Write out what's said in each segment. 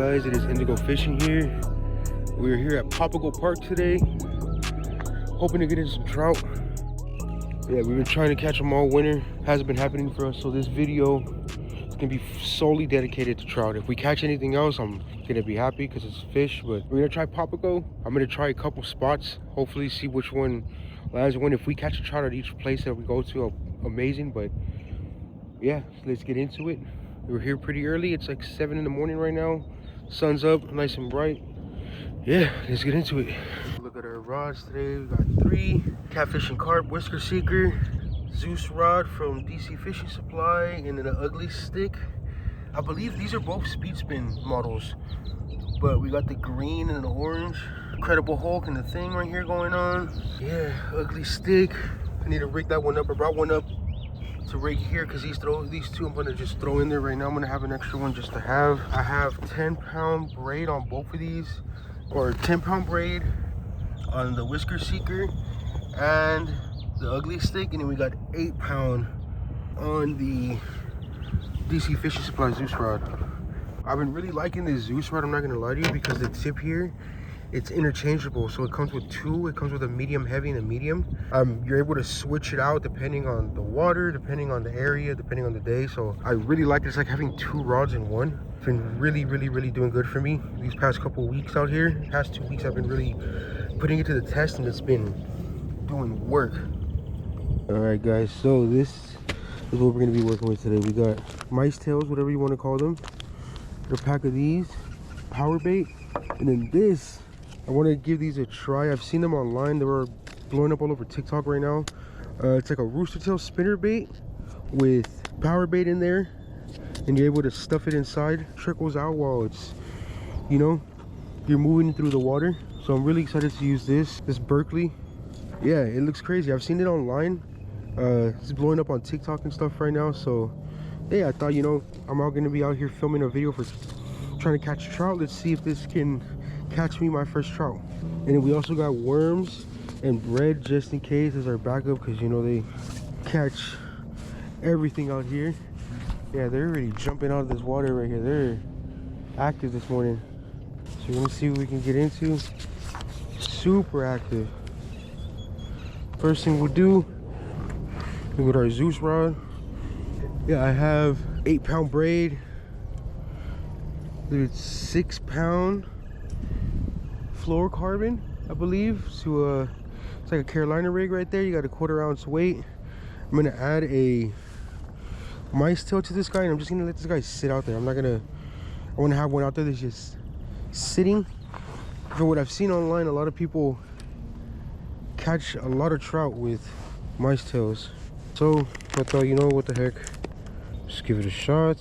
guys? It is Indigo Fishing here. We're here at Papago Park today, hoping to get in some trout. Yeah, we've been trying to catch them all winter. Hasn't been happening for us, so this video is gonna be solely dedicated to trout. If we catch anything else, I'm gonna be happy because it's fish, but we're gonna try Papago. I'm gonna try a couple spots, hopefully see which one lands one. If we catch a trout at each place that we go to, amazing. But yeah, let's get into it. We're here pretty early. It's like 7 in the morning right now. Sun's up, nice and bright. Yeah, let's get into it. Look at our rods today. We got 3 catfish and carp, whisker seeker, Zeus rod from DC Fishing Supply, and then an ugly stick. I believe these are both speed spin models, but we got the green and the orange. Incredible Hulk and the thing right here going on. Yeah, ugly stick. I need to rig that one up. I brought one up to rig here because these two I'm gonna just throw in there right now. I'm gonna have an extra one just to have. I have 10-pound braid on both of these, or 10-pound braid on the whisker seeker and the ugly stick, and then we got 8-pound on the DC Fishing Supply Zeus rod. I've been really liking this Zeus rod, I'm not gonna lie to you, because the tip here, it's interchangeable. So it comes with 2. It comes with a medium heavy and a medium. You're able to switch it out depending on the water, depending on the area, depending on the day. So I really like it. It's like having 2 rods in one. It's been really doing good for me these past couple of weeks out here. Past 2 weeks I've been really putting it to the test, and it's been doing work. All right guys, so this is what we're going to be working with today. We got mice tails, whatever you want to call them, a pack of these, power bait, and then this, I want to give these a try. I've seen them online. They were blowing up all over TikTok right now. It's like a rooster tail spinner bait with power bait in there, and you're able to stuff it inside. Trickles out while it's, you know, you're moving through the water. So I'm really excited to use this Berkeley. Yeah, it looks crazy. I've seen it online. It's blowing up on TikTok and stuff right now. So yeah, I thought, you know, I'm all gonna be out here filming a video for trying to catch trout. Let's see if this can catch me my first trout. And then we also got worms and bread just in case as our backup, because you know they catch everything out here. Yeah, they're already jumping out of this water right here. They're active this morning. So we're gonna see what we can get into. Super active. First thing we'll do with our Zeus rod. Yeah, I have 8-pound braid. It's 6-pound fluorocarbon, I believe. So it's like a Carolina rig right there. You got a 1/4 ounce weight. I'm gonna add a mice tail to this guy, and I'm just gonna let this guy sit out there. I want to have one out there that's just sitting. From what I've seen online, a lot of people catch a lot of trout with mice tails. So I thought, you know, what the heck, just give it a shot.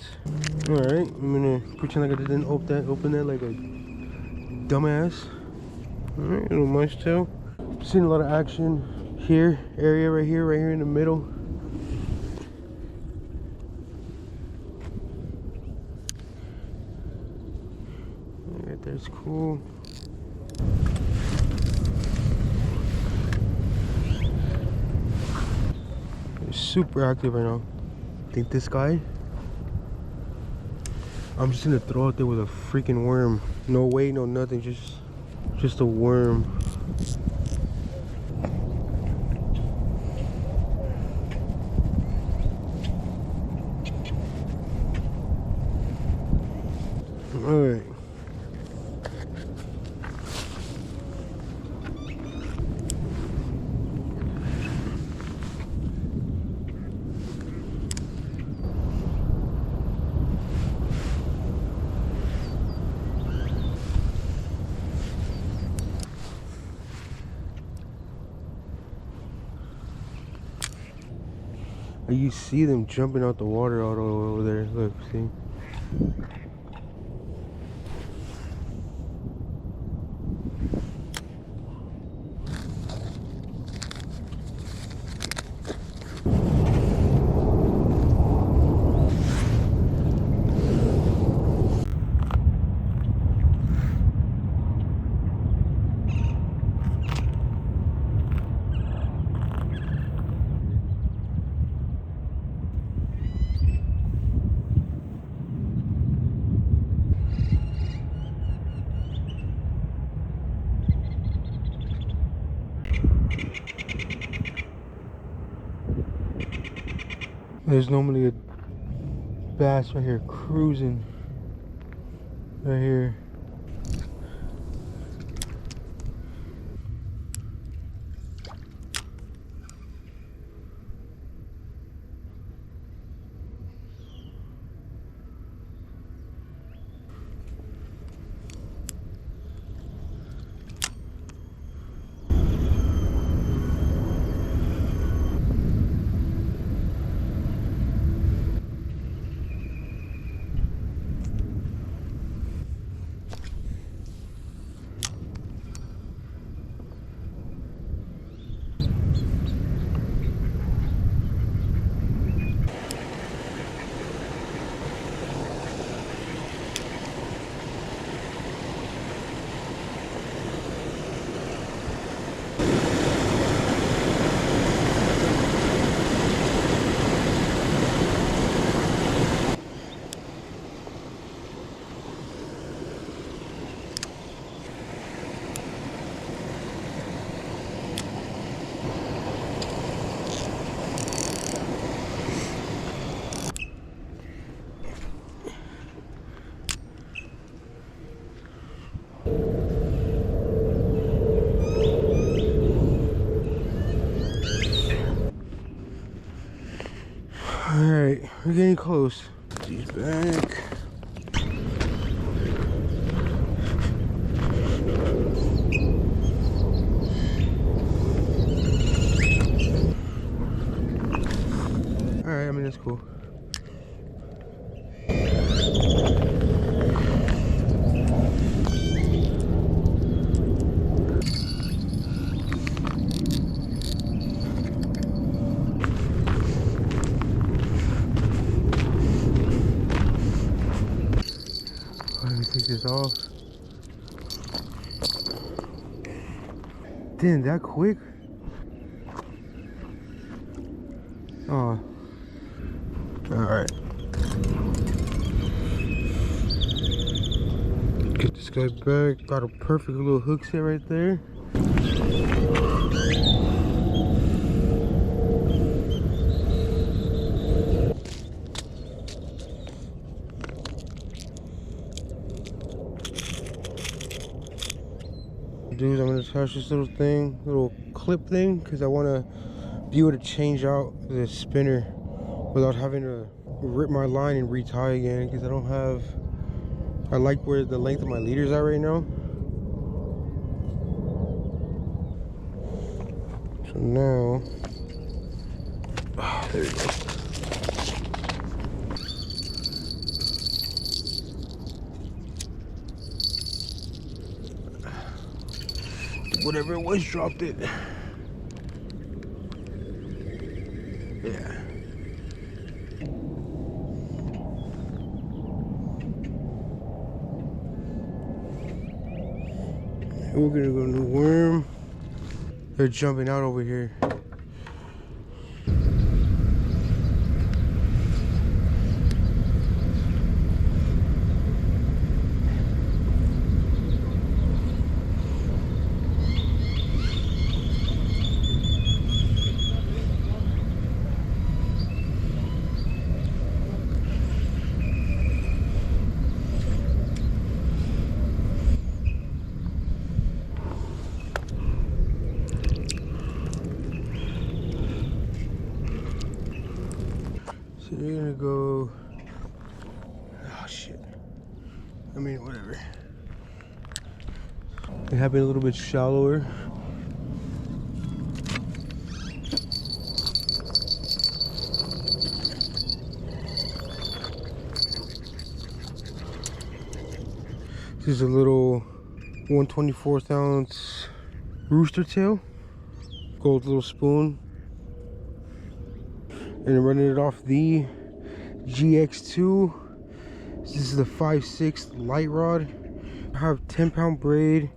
All right, I'm gonna pretend like I didn't open that like a dumbass. All right, little mice tail. Seen a lot of action here, area right here in the middle. Right there's cool. They're super active right now. I think this guy, I'm just gonna throw out there with a freaking worm. No weight, no nothing, just a worm. All right. You see them jumping out the water all over there. Look, see? There's normally a bass right here cruising right here. Alright, we're getting close. He's back. Alright, I mean, that's cool. Let me take this off. Damn, that quick? Oh. Alright. Get this guy back. Got a perfect little hook set right there. Dudes, I'm gonna attach this little clip thing, because I want to be able to change out the spinner without having to rip my line and retie again, because I like where the length of my leader's at right now. So now, there we go. Whatever it was, dropped it. Yeah. We're gonna go to the worm. They're jumping out over here. So you're gonna go, oh shit, I mean, whatever. It happened a little bit shallower. This is a little 1/24 ounce rooster tail, gold little spoon. And running it off the GX2. This is the 5/6 light rod. I have 10-pound braid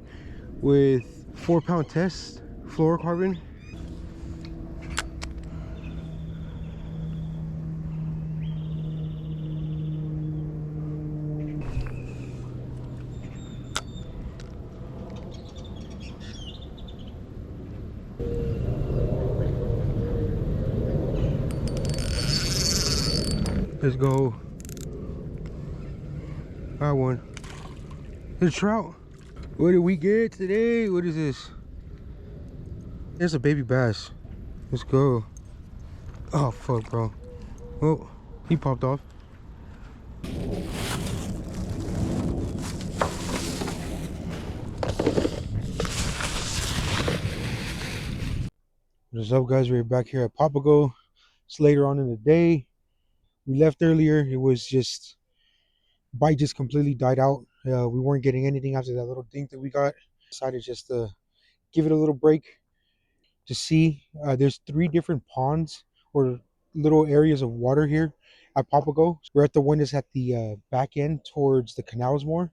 with 4-pound test fluorocarbon. Let's go. Got one. The trout. What did we get today? What is this? There's a baby bass. Let's go. Oh fuck, bro. Oh, he popped off. What's up, guys? We're back here at Papago. It's later on in the day. We left earlier. It was just bite just completely died out. We weren't getting anything after that little dink that we got. Decided just to give it a little break to see. There's 3 different ponds or little areas of water here at Papago. We're at the one that's at the back end towards the canals more.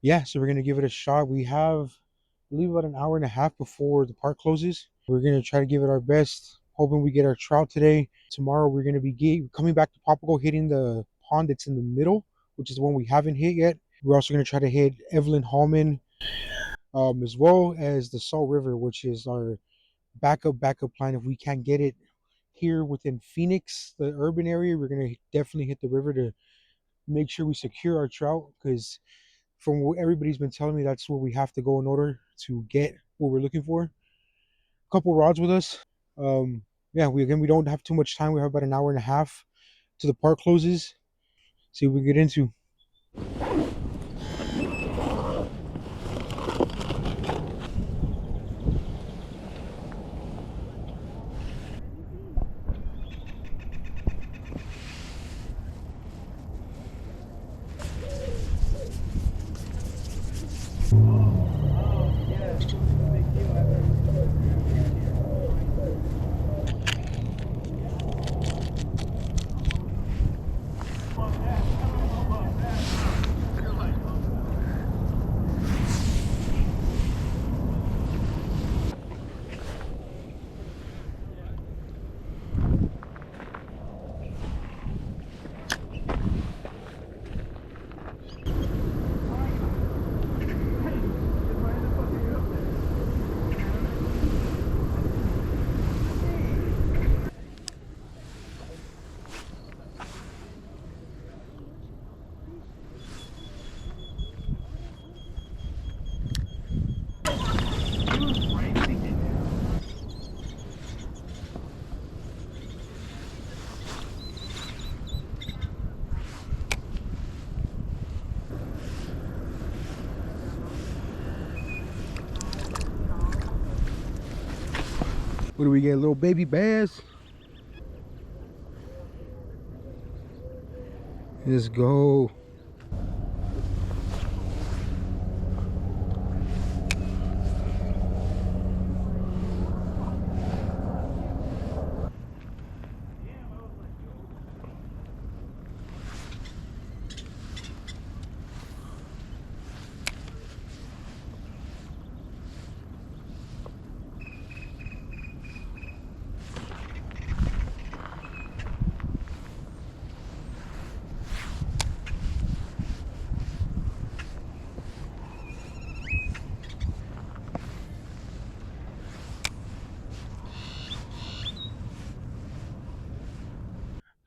Yeah, so we're gonna give it a shot. We have, I believe, about an hour and a half before the park closes. We're gonna try to give it our best, hoping we get our trout today. Tomorrow we're gonna be coming back to Papago, hitting the pond that's in the middle, which is the one we haven't hit yet. We're also gonna try to hit Evelyn Hallman, as well as the Salt River, which is our backup plan. If we can't get it here within Phoenix, the urban area, we're gonna definitely hit the river to make sure we secure our trout, because from what everybody's been telling me, that's where we have to go in order to get what we're looking for. A couple rods with us. Yeah, we don't have too much time. We have about an hour and a half to the park closes. See what we get into. What do we get? A little baby bass. Let's go.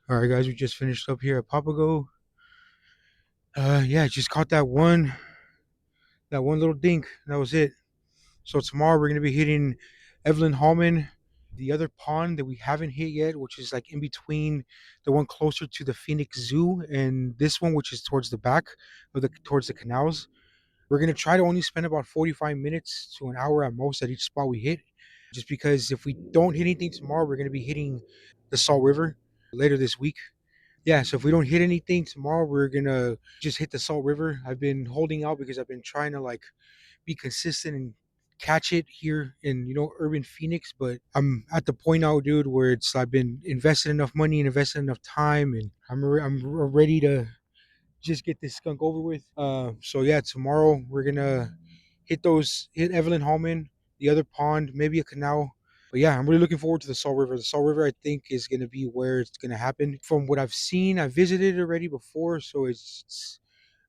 All right, guys, we just finished up here at Papago. Yeah, just caught that one little dink. That was it. So tomorrow we're gonna be hitting Evelyn Hallman, the other pond that we haven't hit yet, which is like in between the one closer to the Phoenix Zoo and this one, which is towards the back of the towards the canals. We're gonna try to only spend about 45 minutes to an hour at most at each spot we hit, just because if we don't hit anything tomorrow, we're gonna be hitting the Salt River later this week. Yeah, so if we don't hit anything tomorrow, we're gonna just hit the Salt River. I've been holding out because I've been trying to like be consistent and catch it here in urban Phoenix, but I'm at the point now, dude, where it's I've been invested enough money and invested enough time, and I'm ready to just get this skunk over with. So yeah, tomorrow we're gonna hit Evelyn Hallman, the other pond, maybe a canal. But yeah, I'm really looking forward to the Salt River. The Salt River, I think, is gonna be where it's gonna happen. From what I've seen, I visited it already before, so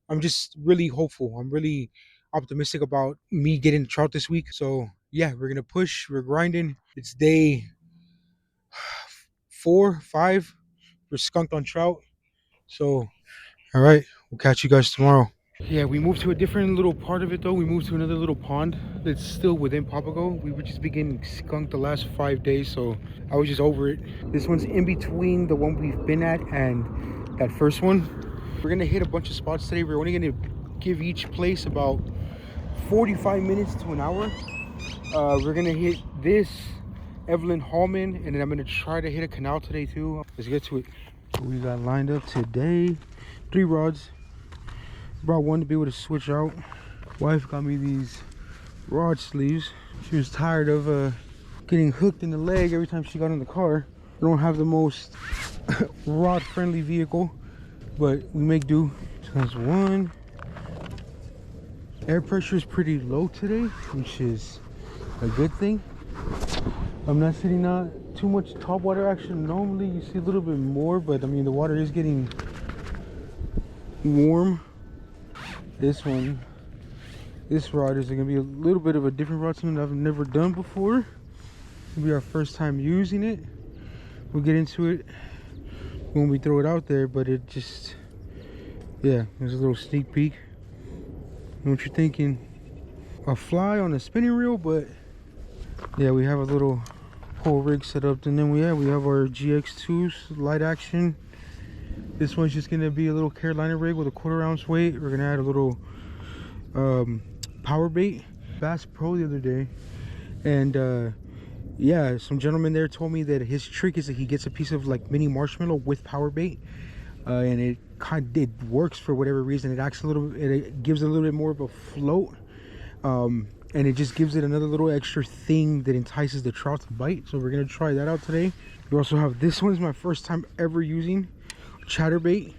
I'm just really hopeful. I'm really optimistic about me getting trout this week. So yeah, we're gonna push. We're grinding. It's day 4, 5. We're skunked on trout. So, all right, we'll catch you guys tomorrow. Yeah, we moved to a different little part of it though. We moved to another little pond that's still within Papago. We were just getting skunked the last 5 days, so I was just over it. This one's in between the one we've been at and that first one. We're gonna hit a bunch of spots today. We're only gonna give each place about 45 minutes to an hour. We're gonna hit this Evelyn Hallman, and then I'm gonna try to hit a canal today too. Let's get to it. We got lined up today. 3 rods. Brought one to be able to switch out. Wife got me these rod sleeves. She was tired of getting hooked in the leg every time she got in the car. I don't have the most rod friendly vehicle, but we make do. So that's one. Air pressure is pretty low today, which is a good thing. I'm not sitting out too much top water action. Normally you see a little bit more, but I mean the water is getting warm. This rod is gonna be a little bit of a different rod, something I've never done before. It'll be our first time using it. We'll get into it when we throw it out there, but it just, yeah, there's a little sneak peek. Know what you're thinking? A fly on a spinning reel, but yeah, we have a little pole rig set up, and then we have our GX2s light action. This one's just gonna be a little Carolina rig with a 1/4 ounce weight. We're gonna add a little power bait. Bass Pro the other day, and yeah, some gentleman there told me that his trick is that he gets a piece of like mini marshmallow with power bait, and it works for whatever reason. It acts a little, it gives it a little bit more of a float, and it just gives it another little extra thing that entices the trout to bite. So we're gonna try that out today. We also have, this one is my first time ever using chatterbait.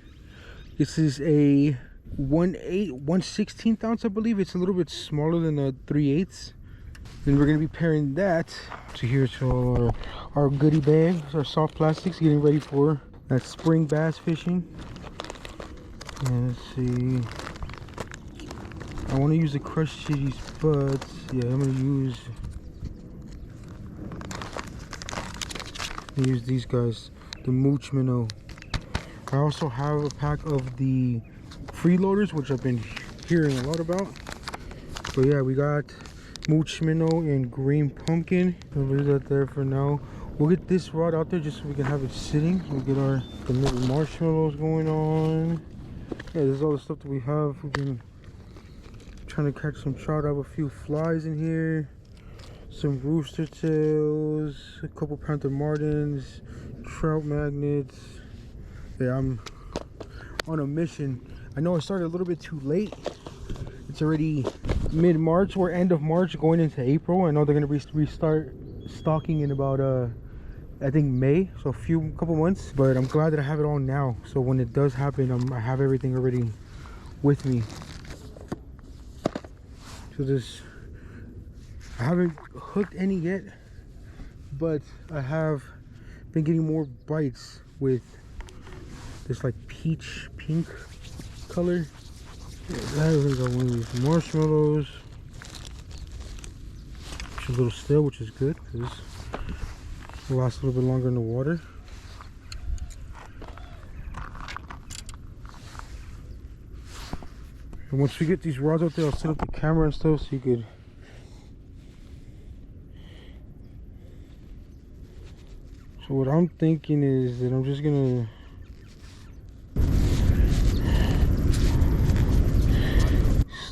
This is a 1/16 ounce, I believe. It's a little bit smaller than a 3/8. Then we're gonna be pairing that to here to our goodie bag, our soft plastics, getting ready for that spring bass fishing. And let's see, I want to use the crushed chilies, but yeah, I'm gonna use these guys, the Mooch Minnow. I also have a pack of the freeloaders, which I've been hearing a lot about. But yeah, we got Mooch Minnow and green pumpkin. I'll leave that there for now. We'll get this rod out there just so we can have it sitting. We'll get our little marshmallows going on. Yeah, this is all the stuff that we have. We've been trying to catch some trout. I have a few flies in here, some rooster tails, a couple panther martins, trout magnets. Yeah, I'm on a mission. I know I started a little bit too late. It's already mid-March or end of March going into April. I know they're gonna restart stocking in about I think May, so a couple months. But I'm glad that I have it all now, so when it does happen, I have everything already with me. So I haven't hooked any yet, but I have been getting more bites with this like peach pink color. Yeah, we got one of these marshmallows, which is a little stale, which is good because it lasts a little bit longer in the water. And once we get these rods out there, I'll set up the camera and stuff so you could So what I'm thinking is that I'm just gonna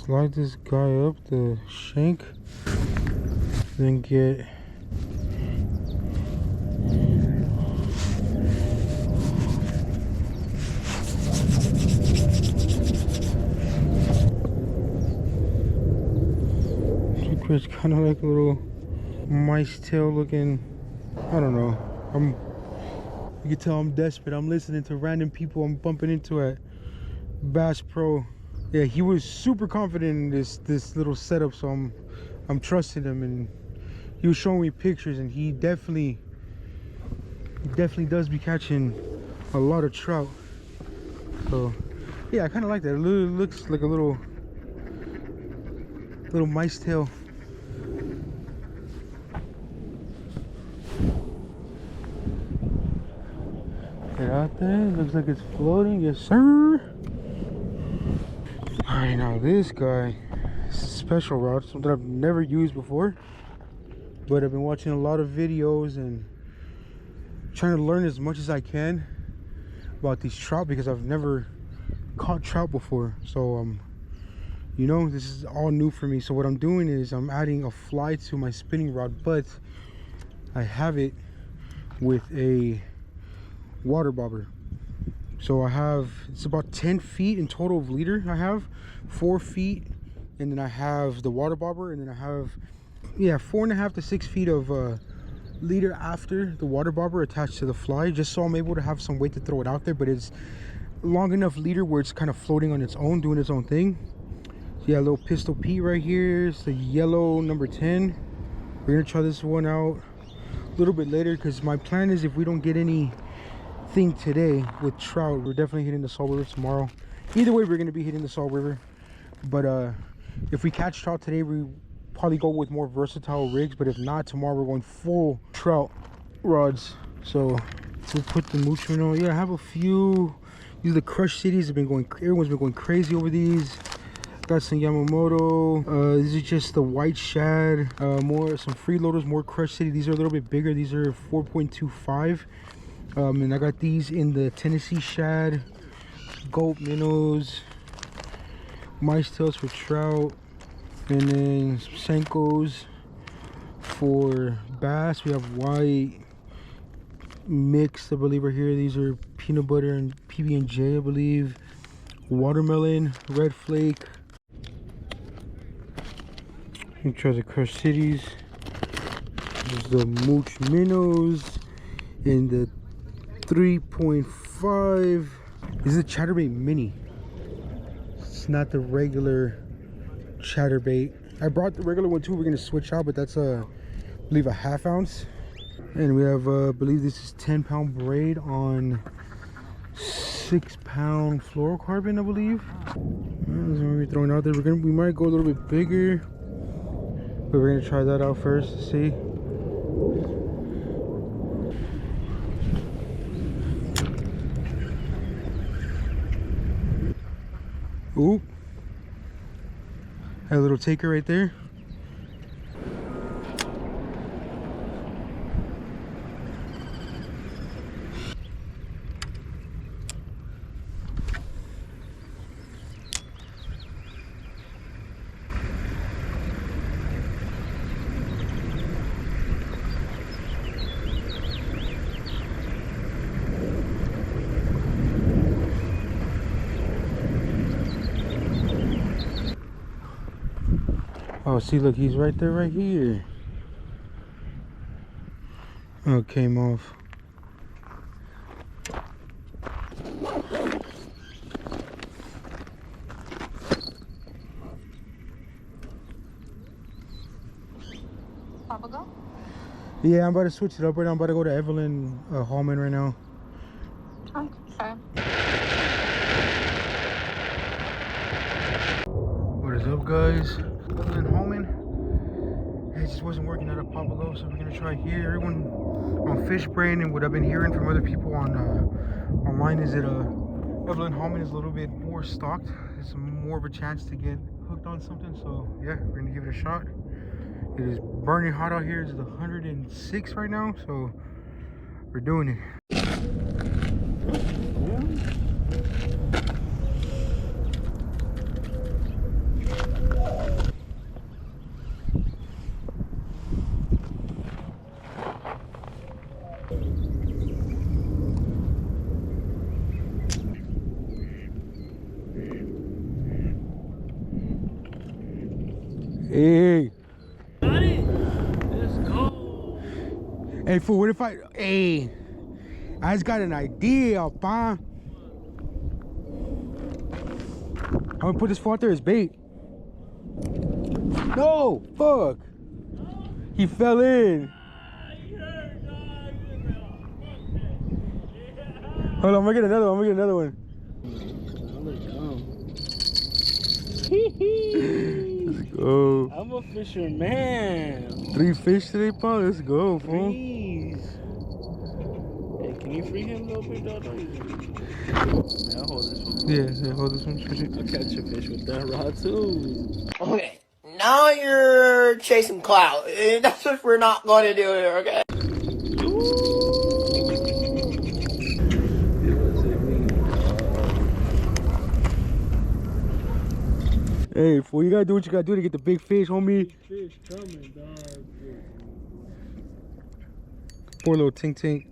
slide this guy up the shank, then get it's kind of like a little mice tail looking, I don't know. You can tell I'm desperate. I'm listening to random people I'm bumping into at Bass Pro. Yeah, he was super confident in this little setup, so I'm trusting him, and he was showing me pictures, and he definitely does be catching a lot of trout. So yeah, I kind of like that. It looks like a little mice tail. Yeah, What the heck? Looks like it's floating. Yes, sir. Alright, now this guy is a special rod, something I've never used before. But I've been watching a lot of videos and trying to learn as much as I can about these trout because I've never caught trout before. So you know, this is all new for me. So what I'm doing is I'm adding a fly to my spinning rod, but I have it with a water bobber. So I have, it's about 10 feet in total of leader. I have 4 feet, and then I have the water bobber, and then I have, yeah, 4.5 to 6 feet of leader after the water bobber attached to the fly, just so I'm able to have some weight to throw it out there. But it's long enough leader where it's kind of floating on its own, doing its own thing. So yeah, a little Pistol Pete right here. It's the yellow number 10. We're gonna try this one out a little bit later because my plan is if we don't get anything today with trout, we're definitely hitting the Salt River tomorrow. Either way, we're gonna be hitting the Salt River. But if we catch trout today, we probably go with more versatile rigs. But if not, tomorrow we're going full trout rods. So we'll put the mooch minnow. Yeah, I have a few. These are the Crush Cities. Have been going. Everyone's been going crazy over these. Got some Yamamoto. These are just the white shad. Some freeloaders, more Crush City. These are a little bit bigger. These are 4.25. And I got these in the Tennessee shad, gulp minnows, mice tails for trout, and then some Senkos for bass. We have white mixed, I believe, right here. These are peanut butter and PB&J, I believe. Watermelon, red flake. You try the Crush Cities. There's the mooch minnows in the 3.5. This is a chatterbait mini. It's not the regular chatterbait. I brought the regular one too. We're gonna switch out, but that's I believe a 1/2 ounce. And we have I believe this is 10-pound braid on 6-pound fluorocarbon, I believe. That's what we're throwing out there. We might go a little bit bigger, but we're gonna try that out first to see. Oop. Had a little taker right there. Oh, see, look, he's right there, right here. Oh, it came off. Papago? Yeah, I'm about to switch it up right now. I'm about to go to Evelyn Hallman right now. Okay. What is up, guys? Evelyn Hallman. It just wasn't working out at Papago, so we're gonna try here. Everyone on Fish Brain and what I've been hearing from other people on online is that Evelyn Hallman is a little bit more stocked. There's more of a chance to get hooked on something. So yeah, we're gonna give it a shot. It is burning hot out here. It's 106 right now, so we're doing it. Hey. Got it. Let's go. Hey, fool, what if I just got an idea, pa. I'm gonna put this foot out there as bait. No, fuck. He fell in. Hold on, I'm gonna get another one. Let's go. I'm a fisherman. 3 fish today, pa. Let's go, fool. Please. Hey, can Can you free him though, big dog? Yeah, I'll hold this one. Yeah, hold this one. I'll catch a fish with that rod too. Okay, now you're chasing clout. That's what we're not going to do here, okay? Hey, fool, you gotta do what you gotta do to get the big fish, homie. Fish coming, dog. Poor little Tink Tink.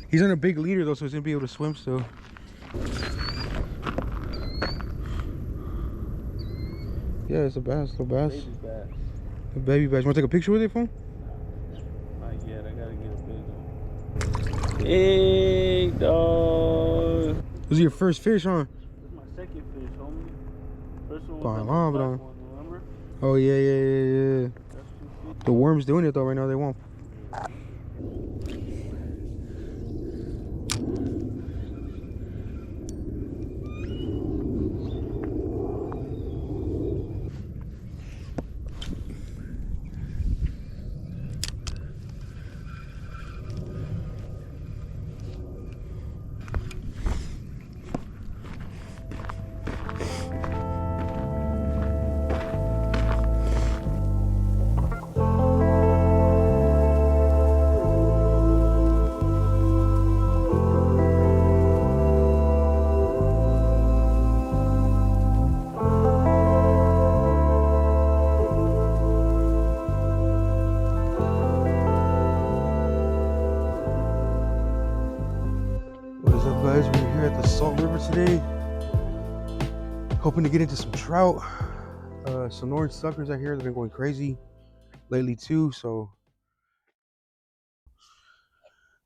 He's on a big leader though, so he's gonna be able to swim still. Yeah, it's a bass, little bass. Baby bass. A baby bass. You wanna take a picture with it, phone? Not yet. I gotta get a big one. Big dog. This is your first fish, huh? This is my second fish, homie. First one Bang, was the bang, black bang. one, remember? Oh yeah. That's 250. The worm's doing it though right now. They won't. What is up, guys? We're here at the Salt River today, hoping to get into some trout. Some orange suckers out here. They've been going crazy lately too, so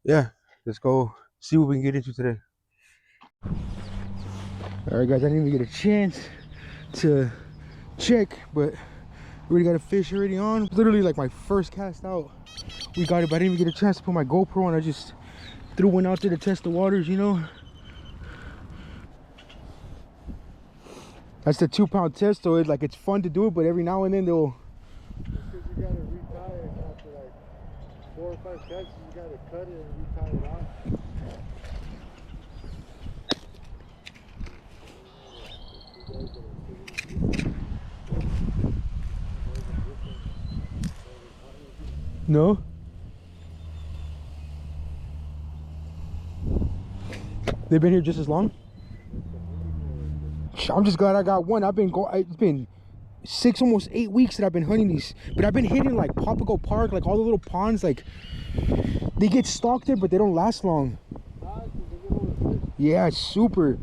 yeah, let's go see what we can get into today. All right, guys, I didn't even get a chance to check, but we already got a fish already on. Literally like my first cast out, we got it, but I didn't even get a chance to put my GoPro on. I just threw one out there to test the waters, you know. That's the 2-pound test, so it's like it's fun to do it, but every now and then they'll. Because you gotta retie it after like 4 or 5 catches, you gotta cut it and retie it on. No. They've been here just as long. I'm just glad I got one. It's been 6, almost 8 weeks that I've been hunting these, but I've been hitting like Papago Park, like all the little ponds. Like they get stocked there, but they don't last long. Yeah, it's super.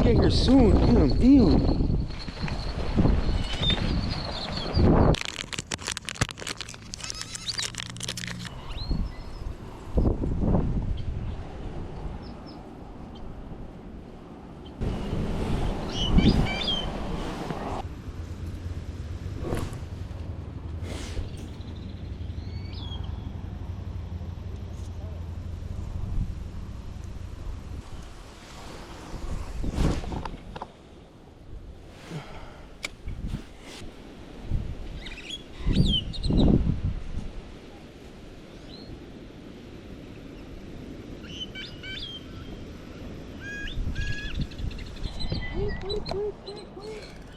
Get here soon. Damn.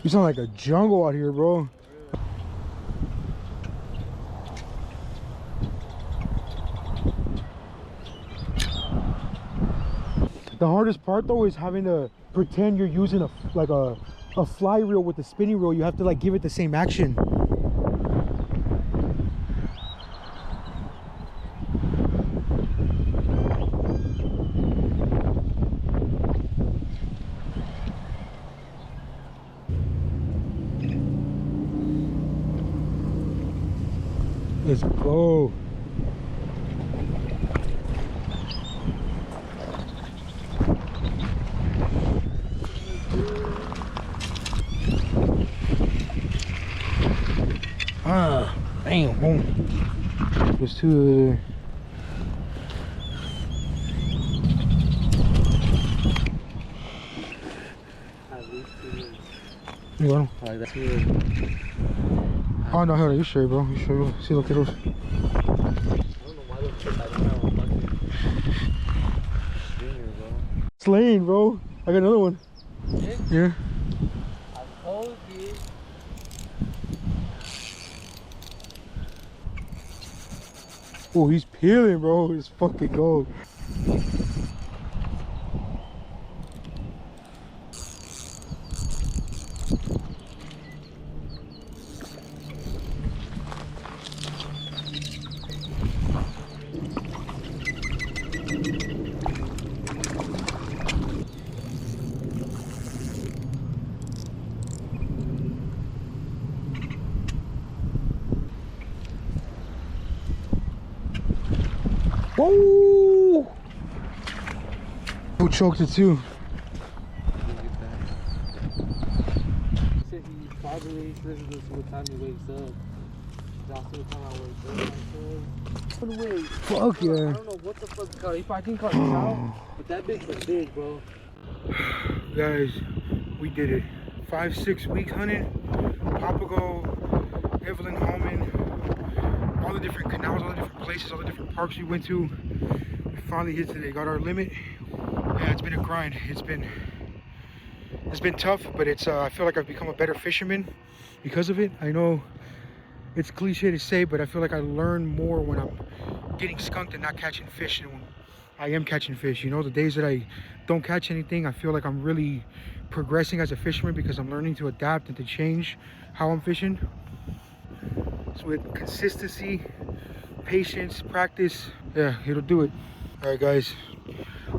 You sound like a jungle out here, bro. The hardest part though is having to pretend you're using a fly reel with the spinning reel. You have to like give it the same action. Let's go. Ah, damn, boom. There's two there. You got him? Like that's weird. Oh no, hold on, you straight, bro. You straight, bro. See, look at those. I don't know why those fish I don't have a fucking stinger, bro. It's laying, bro. I got another one. Yeah. I told you. Oh, he's peeling, bro. Let's fucking go. Whoa! Who choked it too? He said he probably listens to what time he wakes up. That's what time I wake up. Fuck yeah. I don't know what the fuck to call it. He probably can call it trout, but that bitch was big, bro. Guys, we did it. 5-6 weeks hunting. Papago, Evelyn Hallman, all the different canals, all the different places, all the different parks we went to. We finally hit today. Got our limit. Yeah, it's been a grind. It's been tough, but it's I feel like I've become a better fisherman because of it. I know it's cliche to say, but I feel like I learn more when I'm getting skunked and not catching fish than when I am catching fish. You know, the days that I don't catch anything, I feel like I'm really progressing as a fisherman because I'm learning to adapt and to change how I'm fishing. So with consistency, patience, practice, yeah, it'll do it. All right, guys,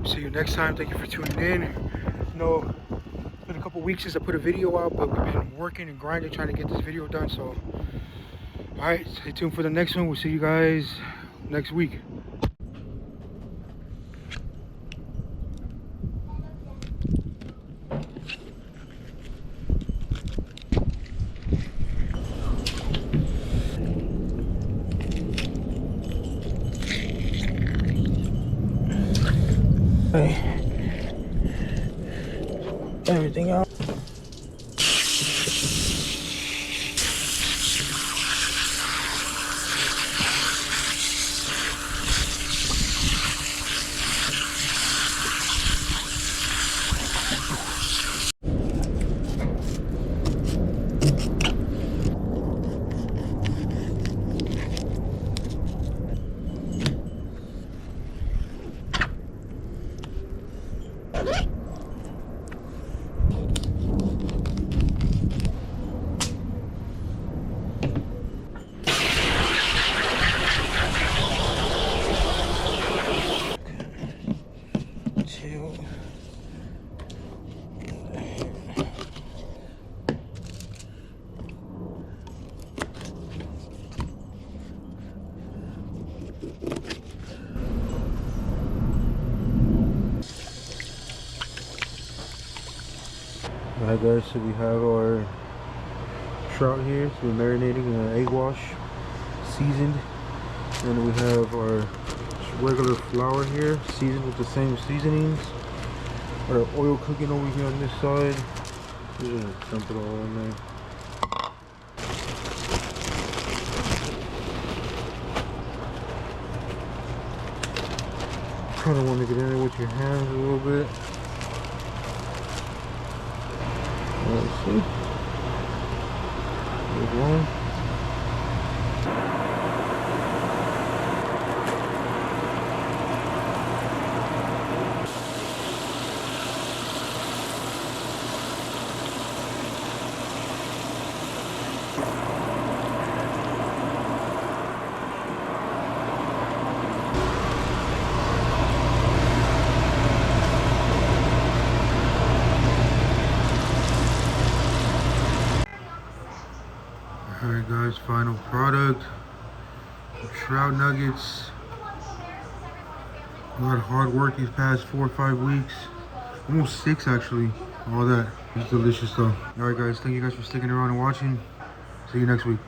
see you next time. Thank you for tuning in. No, it's been a couple weeks since I put a video out, but we've been working and grinding trying to get this video done. So all right, stay tuned for the next one. We'll see you guys next week. Everything out. Alright guys, so we have our trout here. So we're marinating in an egg wash, seasoned. And we have our regular flour here, seasoned with the same seasonings. Our oil cooking over here on this side. We're gonna dump it all in there. Kind of want to get in there with your hands a little bit. Let's see. There's one. Alright guys, final product. Trout nuggets. A lot of hard work these past 4 or 5 weeks. Almost 6 actually. All that. It's delicious though. Alright guys, thank you guys for sticking around and watching. See you next week.